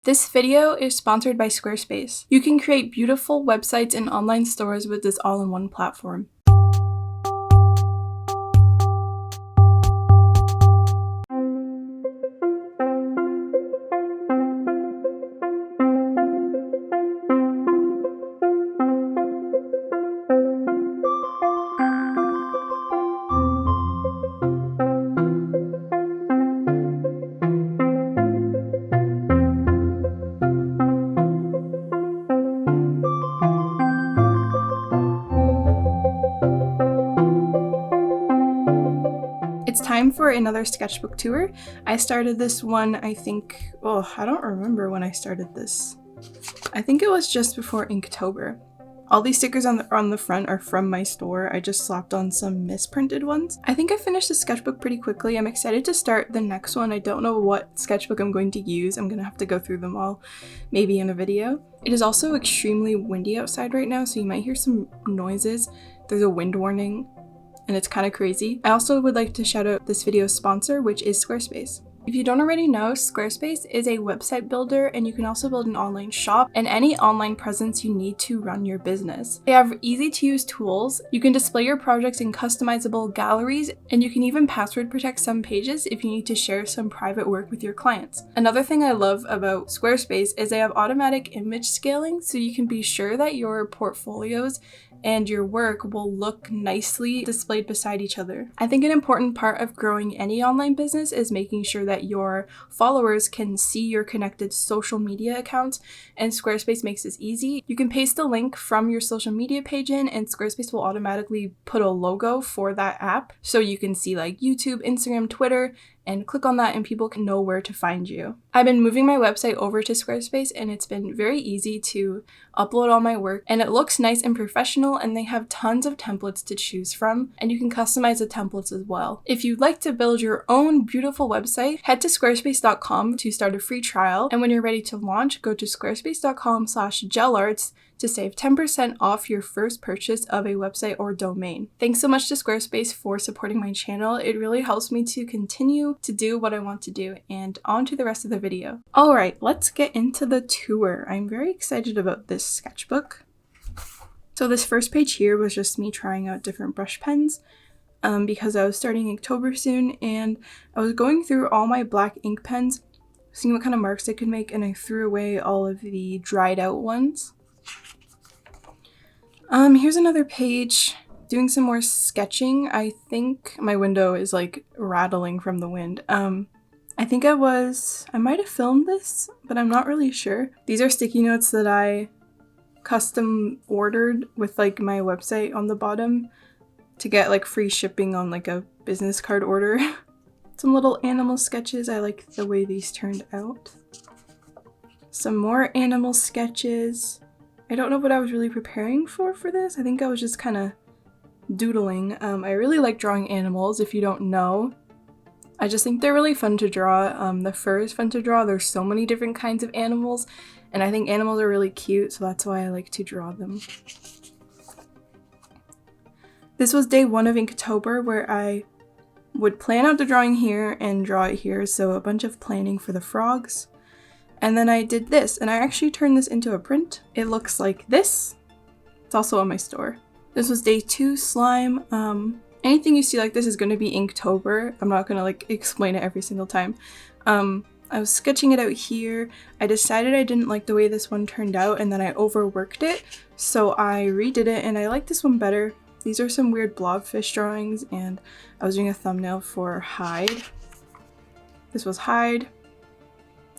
This video is sponsored by Squarespace. You can create beautiful websites and online stores with this all-in-one platform. It's time for another sketchbook tour. I started this one, I don't remember when I started this. I think it was just before Inktober. All these stickers on the front are from my store. I just slapped on some misprinted ones. I think I finished the sketchbook pretty quickly. I'm excited to start the next one. I don't know what sketchbook I'm going to use. I'm gonna have to go through them all, maybe in a video. It is also extremely windy outside right now, so you might hear some noises. There's a wind warning, and it's kind of crazy. I also would like to shout out this video's sponsor, which is Squarespace. If you don't already know, Squarespace is a website builder, and you can also build an online shop and any online presence you need to run your business. They have easy to use tools. You can display your projects in customizable galleries, and you can even password protect some pages if you need to share some private work with your clients. Another thing I love about Squarespace is they have automatic image scaling, so you can be sure that your portfolios and your work will look nicely displayed beside each other. I think an important part of growing any online business is making sure that your followers can see your connected social media accounts, and Squarespace makes this easy. You can paste the link from your social media page in, and Squarespace will automatically put a logo for that app, so you can see like YouTube, Instagram, Twitter, and click on that and people can know where to find you. I've been moving my website over to Squarespace, and it's been very easy to upload all my work, and it looks nice and professional, and they have tons of templates to choose from, and you can customize the templates as well. If you'd like to build your own beautiful website, head to squarespace.com to start a free trial, and when you're ready to launch, go to squarespace.com/JelArts to save 10% off your first purchase of a website or domain. Thanks so much to Squarespace for supporting my channel. It really helps me to continue to do what I want to do, and on to the rest of the video. Alright, let's get into the tour. I'm very excited about this sketchbook. So this first page here was just me trying out different brush pens because I was starting Inktober soon, and I was going through all my black ink pens, seeing what kind of marks I could make, and I threw away all of the dried out ones. Here's another page, doing some more sketching. I think my window is like rattling from the wind. I might have filmed this, but I'm not really sure. These are sticky notes that I custom ordered with like my website on the bottom to get like free shipping on like a business card order. Some little animal sketches. I like the way these turned out. Some more animal sketches. I don't know what I was really preparing for this. I think I was just kind of doodling. I really like drawing animals, if you don't know. I just think they're really fun to draw. The fur is fun to draw. There's so many different kinds of animals, and I think animals are really cute, so that's why I like to draw them. This was day 1 of Inktober, where I would plan out the drawing here and draw it here, so a bunch of planning for the frogs. And then I did this, and I actually turned this into a print. It looks like this. It's also on my store. This was day 2 slime. Anything you see like this is going to be Inktober. I'm not going to like explain it every single time. I was sketching it out here. I decided I didn't like the way this one turned out, and then I overworked it. So I redid it, and I like this one better. These are some weird blobfish drawings, and I was doing a thumbnail for Hide. This was Hide.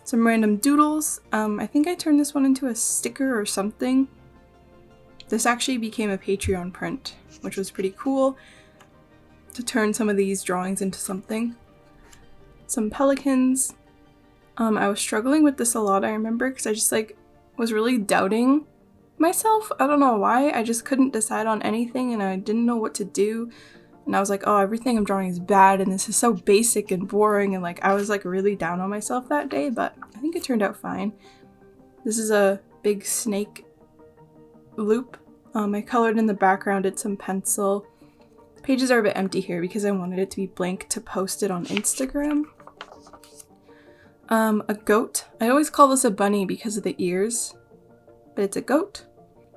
Some random doodles. I think I turned this one into a sticker or something. This actually became a Patreon print, which was pretty cool to turn some of these drawings into something. Some pelicans. I was struggling with this a lot, I remember, because I just like was really doubting myself. I don't know why. I just couldn't decide on anything, and I didn't know what to do. And I was like, oh, everything I'm drawing is bad, and this is so basic and boring, and like I was like really down on myself that day, but I think it turned out fine. This is a big snake loop. I colored in the background, did some pencil. Pages are a bit empty here because I wanted it to be blank to post it on Instagram. A goat. I always call this a bunny because of the ears, but it's a goat.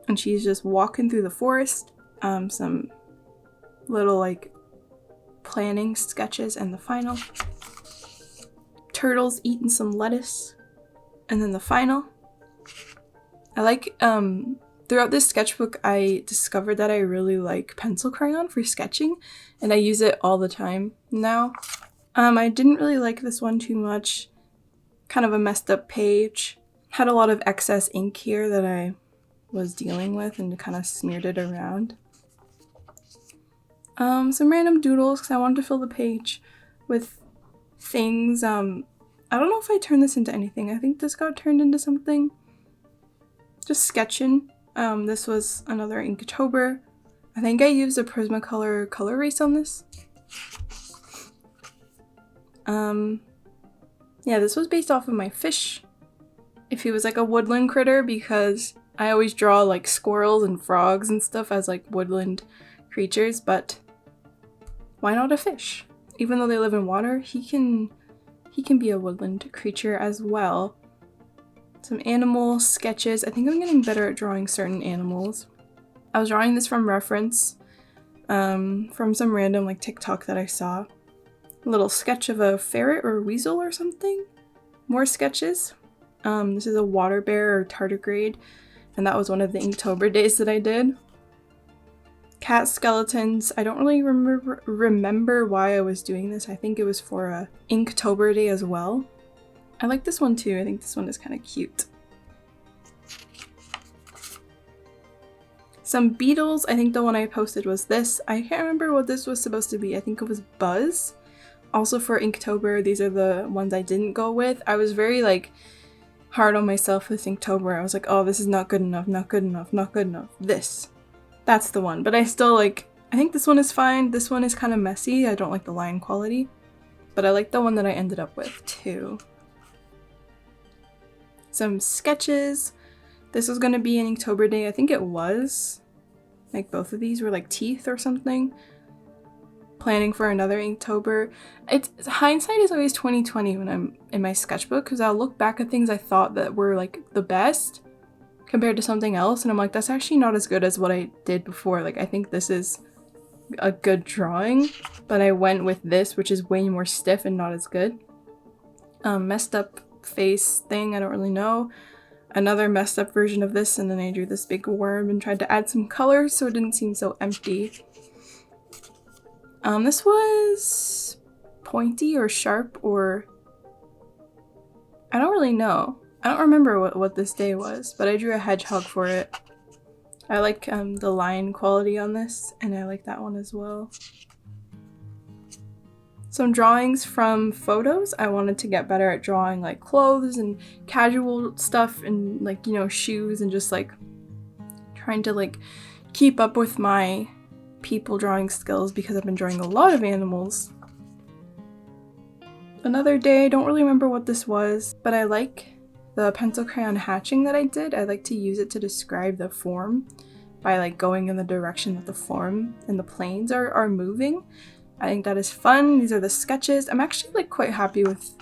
And she's just walking through the forest. Some little like planning sketches and the final. Turtles eating some lettuce. And then the final. I like, throughout this sketchbook, I discovered that I really like pencil crayon for sketching, and I use it all the time now. I didn't really like this one too much. Kind of a messed up page. Had a lot of excess ink here that I was dealing with and kind of smeared it around. Some random doodles because I wanted to fill the page with things. I don't know if I turned this into anything. I think this got turned into something. Just sketching. This was another Inktober. I think I used a Prismacolor color erase on this. Yeah, this was based off of my fish. If he was like a woodland critter, because I always draw like squirrels and frogs and stuff as like woodland creatures, but why not a fish? Even though they live in water, he can be a woodland creature as well. Some animal sketches. I think I'm getting better at drawing certain animals. I was drawing this from reference, from some random like TikTok that I saw. A little sketch of a ferret or a weasel or something. More sketches. This is a water bear or tardigrade, and that was one of the Inktober days that I did. Cat skeletons. I don't really remember why I was doing this. I think it was for a Inktober day as well. I like this one too. I think this one is kind of cute. Some beetles. I think the one I posted was this. I can't remember what this was supposed to be. I think it was Buzz. Also for Inktober, these are the ones I didn't go with. I was very like hard on myself with Inktober. I was like, oh, this is not good enough, not good enough, not good enough. This. That's the one. But I still like, I think this one is fine. This one is kind of messy. I don't like the line quality. But I like the one that I ended up with too. Some sketches. This was going to be an Inktober day. I think it was. Like both of these were like teeth or something. Planning for another Inktober. It's hindsight is always 20/20 when I'm in my sketchbook, because I'll look back at things I thought that were like the best compared to something else, and I'm like, that's actually not as good as what I did before. Like, I think this is a good drawing, but I went with this, which is way more stiff and not as good. Messed up face thing, I don't really know. Another messed up version of this, and then I drew this big worm and tried to add some color so it didn't seem so empty. This was pointy or sharp, or I don't really know. I don't remember what this day was, but I drew a hedgehog for it. I like the line quality on this, and I like that one as well. Some drawings from photos. I wanted to get better at drawing like clothes and casual stuff and like, you know, shoes, and just like trying to like keep up with my people drawing skills, because I've been drawing a lot of animals. Another day, I don't really remember what this was, but I like the pencil crayon hatching that I did. I like to use it to describe the form by like going in the direction that the form and the planes are moving. I think that is fun. These are the sketches. I'm actually like quite happy with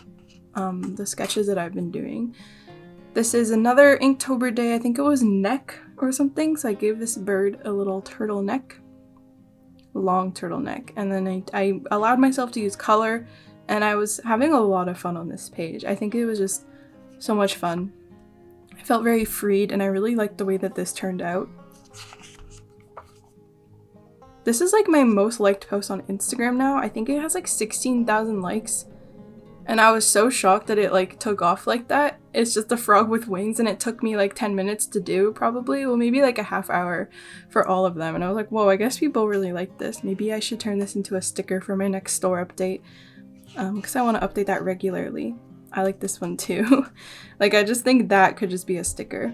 the sketches that I've been doing. This is another Inktober day. I think it was neck or something, so I gave this bird a little turtleneck. Long turtleneck, and then I allowed myself to use color, and I was having a lot of fun on this page. I think it was just so much fun. I felt very freed, and I really liked the way that this turned out. This is like my most liked post on Instagram now. I think it has like 16,000 likes, and I was so shocked that it like took off like that. It's just a frog with wings, and it took me like 10 minutes to do, probably. Well, maybe like a half hour for all of them. And I was like, whoa, I guess people really like this. Maybe I should turn this into a sticker for my next store update, because I want to update that regularly. I like this one too. Like, I just think that could just be a sticker.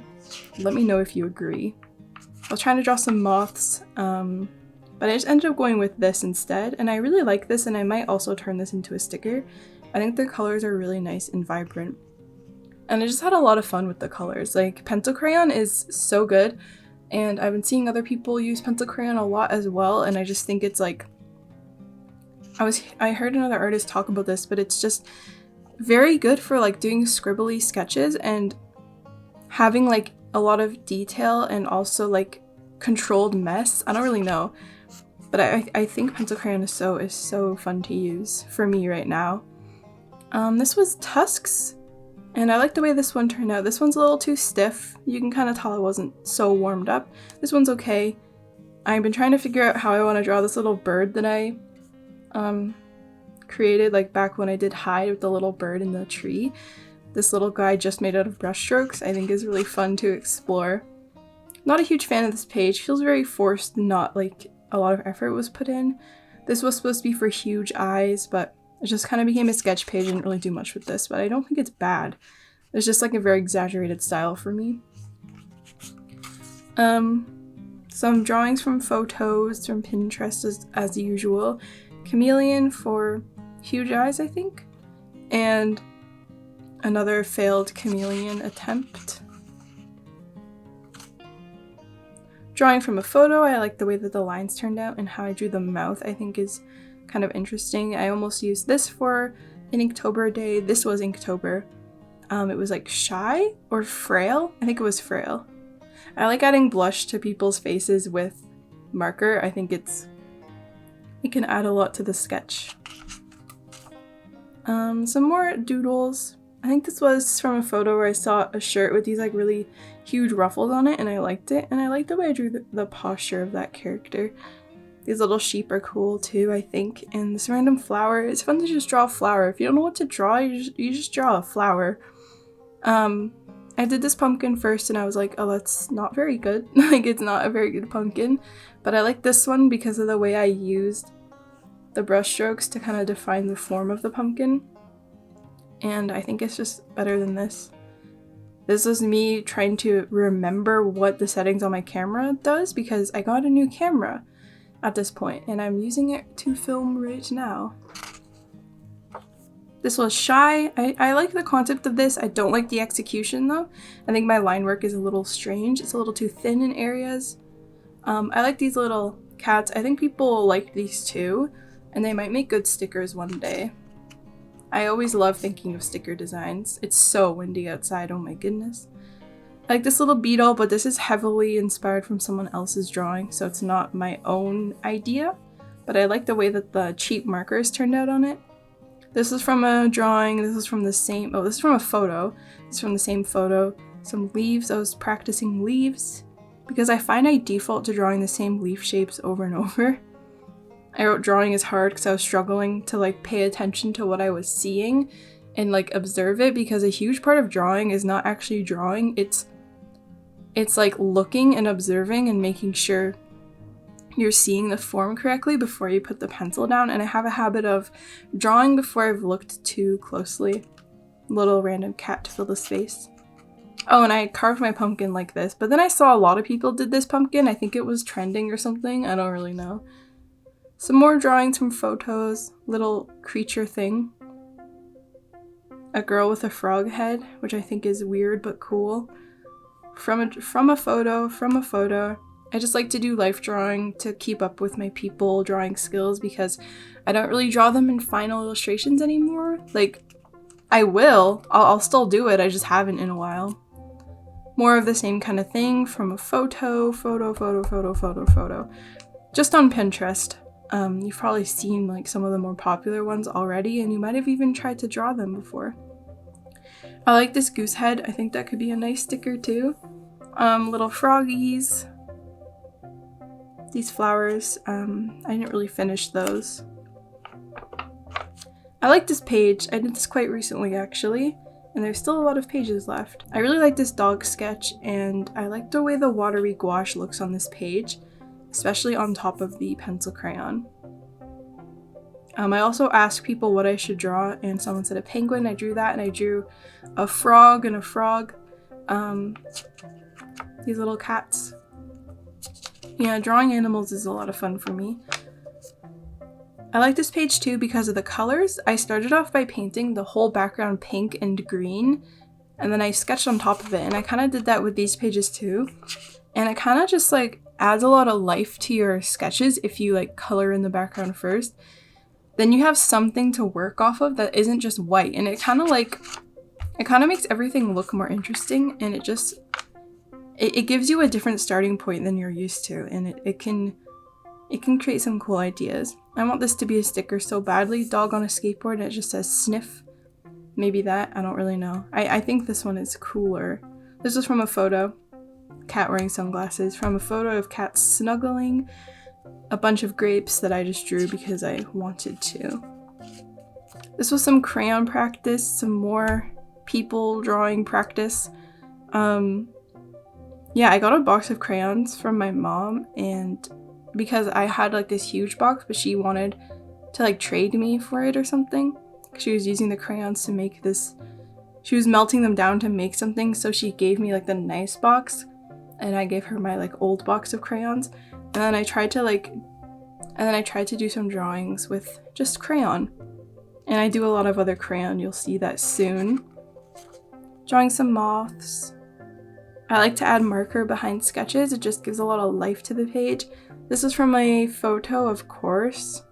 Let me know if you agree. I was trying to draw some moths, but I just ended up going with this instead, and I really like this, and I might also turn this into a sticker. I think the colors are really nice and vibrant. And I just had a lot of fun with the colors. Like, pencil crayon is so good, and I've been seeing other people use pencil crayon a lot as well, and I just think it's like, I heard another artist talk about this, but it's just very good for like doing scribbly sketches and having like a lot of detail and also like controlled mess. I don't really know, but I think pencil crayon is so fun to use for me right now. This was Tusks, and I like the way this one turned out. This one's a little too stiff. You can kind of tell I wasn't so warmed up. This one's okay. I've been trying to figure out how I want to draw this little bird that I created like back when I did Hide with the little bird in the tree. This little guy just made out of brush strokes I think is really fun to explore. Not a huge fan of this page. Feels very forced, not like a lot of effort was put in. This was supposed to be for huge eyes, but it just kind of became a sketch page. I didn't really do much with this, but I don't think it's bad. It's just like a very exaggerated style for me. Some drawings from photos from Pinterest as usual. Chameleon for huge eyes, I think. And another failed chameleon attempt. Drawing from a photo, I like the way that the lines turned out and how I drew the mouth I think is kind of interesting. I almost used this for an Inktober day. This was Inktober. It was like Shy or Frail? I think it was Frail. I like adding blush to people's faces with marker. I think it can add a lot to the sketch. Some more doodles. I think this was from a photo where I saw a shirt with these like really huge ruffles on it and I liked it, and I like the way I drew the posture of that character. These little sheep are cool too, I think, and this random flower. It's fun to just draw a flower. If you don't know what to draw, you just draw a flower. I did this pumpkin first and I was like, oh, that's not very good. Like, it's not a very good pumpkin, but I like this one because of the way I used the brush strokes to kind of define the form of the pumpkin. And I think it's just better than this. This was me trying to remember what the settings on my camera does because I got a new camera at this point and I'm using it to film right now. This was Shy. I like the concept of this. I don't like the execution though. I think my line work is a little strange. It's a little too thin in areas. I like these little cats. I think people like these too, and they might make good stickers one day. I always love thinking of sticker designs. It's so windy outside, oh my goodness. I like this little beetle, but this is heavily inspired from someone else's drawing, so it's not my own idea. But I like the way that the cheap markers turned out on it. This is from a drawing, this is from the same, this is from a photo. This is from the same photo. Some leaves, I was practicing leaves because I find I default to drawing the same leaf shapes over and over. I wrote drawing is hard because I was struggling to like pay attention to what I was seeing and like observe it, because a huge part of drawing is not actually drawing. It's like looking and observing and making sure you're seeing the form correctly before you put the pencil down, and I have a habit of drawing before I've looked too closely. Little random cat to fill the space. Oh, and I carved my pumpkin like this, but then I saw a lot of people did this pumpkin. I think it was trending or something. I don't really know. Some more drawings from photos. Little creature thing. A girl with a frog head, which I think is weird but cool. From a photo. I just like to do life drawing to keep up with my people drawing skills because I don't really draw them in final illustrations anymore. Like, I will. I'll still do it. I just haven't in a while. More of the same kind of thing from a photo. Just on Pinterest. You've probably seen like some of the more popular ones already, and you might have even tried to draw them before. I like this goose head. I think that could be a nice sticker too. Little froggies. These flowers. I didn't really finish those. I like this page. I did this quite recently actually, and there's still a lot of pages left. I really like this dog sketch, and I like the way the watery gouache looks on this page, especially on top of the pencil crayon. I also asked people what I should draw, and someone said a penguin. I drew that, and I drew a frog and a frog. These little cats. Yeah, drawing animals is a lot of fun for me. I like this page too because of the colors. I started off by painting the whole background pink and green, and then I sketched on top of it, and I kind of did that with these pages too. And it kind of just like adds a lot of life to your sketches if you like color in the background first. then you have something to work off of that isn't just white, and it kind of makes everything look more interesting, and it gives you a different starting point than you're used to, and it can create some cool ideas. I want this to be a sticker so badly. Dog on a skateboard, and it just says sniff. Maybe that, I don't really know. I think this one is cooler. This is from a photo. Cat wearing sunglasses. From a photo of cats snuggling. A bunch of grapes that I just drew because I wanted to. This was some crayon practice, some more people drawing practice. Yeah, I got a box of crayons from my mom, and because I had like this huge box, but she wanted to like trade me for it or something. She was using the crayons to make this, she was melting them down to make something, so she gave me like the nice box, and I gave her my like old box of crayons. And then I tried to do some drawings with just crayon. And I do a lot of other crayon, you'll see that soon. Drawing some moths. I like to add marker behind sketches, it just gives a lot of life to the page. This is from a photo, of course.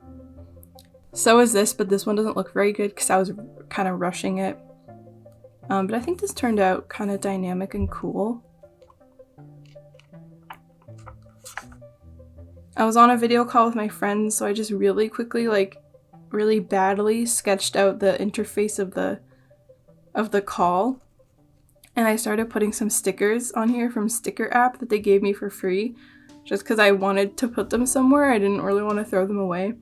So is this, but this one doesn't look very good because I was kind of rushing it. But I think this turned out kind of dynamic and cool. I was on a video call with my friends, so I just really quickly, like, really badly sketched out the interface of the call. And I started putting some stickers on here from Sticker app that they gave me for free, just because I wanted to put them somewhere. I didn't really want to throw them away.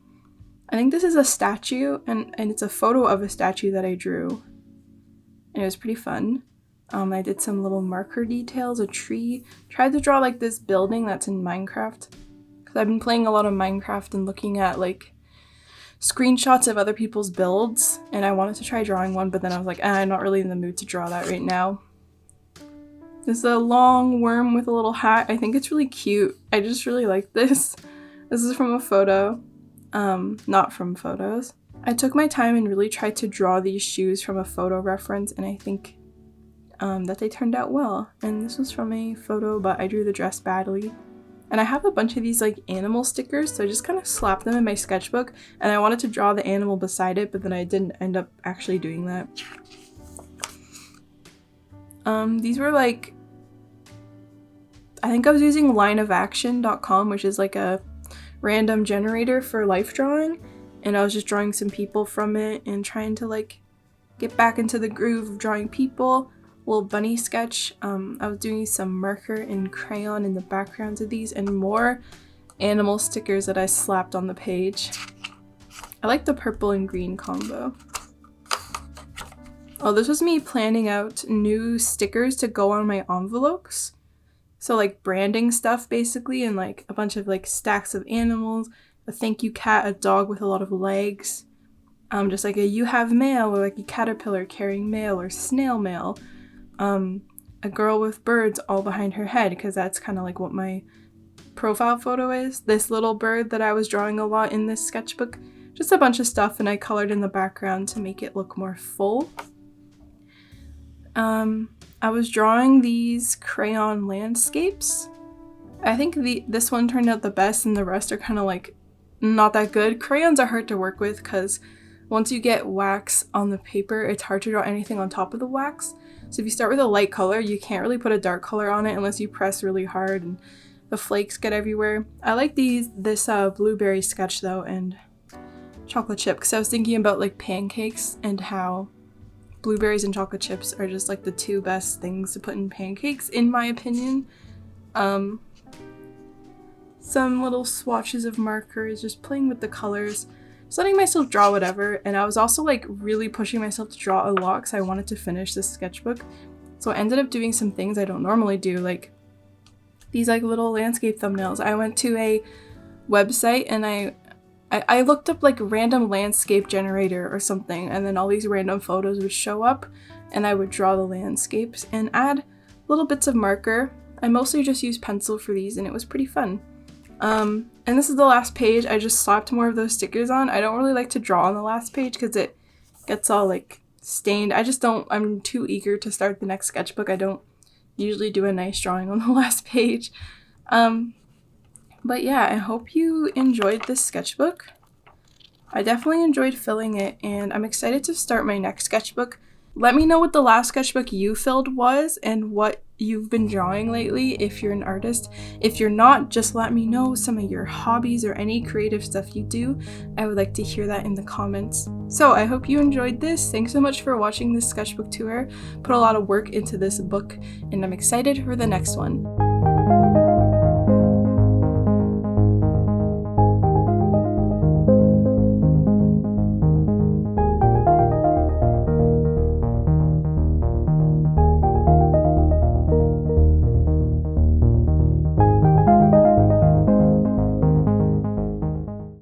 I think this is a statue, and it's a photo of a statue that I drew. And it was pretty fun. I did some little marker details, a tree. Tried to draw like this building that's in Minecraft. Because I've been playing a lot of Minecraft and looking at like screenshots of other people's builds. And I wanted to try drawing one, but then I was like, I'm not really in the mood to draw that right now. This is a long worm with a little hat. I think it's really cute. I just really like this. This is from a photo. Not from photos. I took my time and really tried to draw these shoes from a photo reference, and I think that they turned out well. And this was from a photo, but I drew the dress badly. And I have a bunch of these like animal stickers, so I just kind of slapped them in my sketchbook, and I wanted to draw the animal beside it, but then I didn't end up actually doing that. These were like, I think I was using lineofaction.com, which is like a random generator for life drawing, and I was just drawing some people from it and trying to like get back into the groove of drawing people. Little bunny sketch. I was doing some marker and crayon in the backgrounds of these, and more animal stickers that I slapped on the page. I like the purple and green combo. Oh, this was me planning out new stickers to go on my envelopes. So like branding stuff basically, and like a bunch of like stacks of animals, a thank you cat, a dog with a lot of legs, just like a you have mail, or like a caterpillar carrying mail, or snail mail, a girl with birds all behind her head, because that's kind of like what my profile photo is. This little bird that I was drawing a lot in this sketchbook, just a bunch of stuff, and I colored in the background to make it look more full. I was drawing these crayon landscapes. I think this one turned out the best, and the rest are kind of like not that good. Crayons are hard to work with because once you get wax on the paper, it's hard to draw anything on top of the wax. So if you start with a light color, you can't really put a dark color on it unless you press really hard and the flakes get everywhere. I like this blueberry sketch though, and chocolate chip, because I was thinking about like pancakes and how blueberries and chocolate chips are just like the two best things to put in pancakes, in my opinion. Some little swatches of markers, just playing with the colors, just letting myself draw whatever. And I was also like really pushing myself to draw a lot because I wanted to finish this sketchbook. So I ended up doing some things I don't normally do, like these like little landscape thumbnails. I went to a website and I looked up like random landscape generator or something, and then all these random photos would show up, and I would draw the landscapes and add little bits of marker. I mostly just used pencil for these, and it was pretty fun. And this is the last page. I just slapped more of those stickers on. I don't really like to draw on the last page because it gets all like stained. I'm too eager to start the next sketchbook. I don't usually do a nice drawing on the last page. But yeah, I hope you enjoyed this sketchbook. I definitely enjoyed filling it, and I'm excited to start my next sketchbook. Let me know what the last sketchbook you filled was and what you've been drawing lately if you're an artist. If you're not, just let me know some of your hobbies or any creative stuff you do. I would like to hear that in the comments. So I hope you enjoyed this. Thanks so much for watching this sketchbook tour. Put a lot of work into this book, and I'm excited for the next one.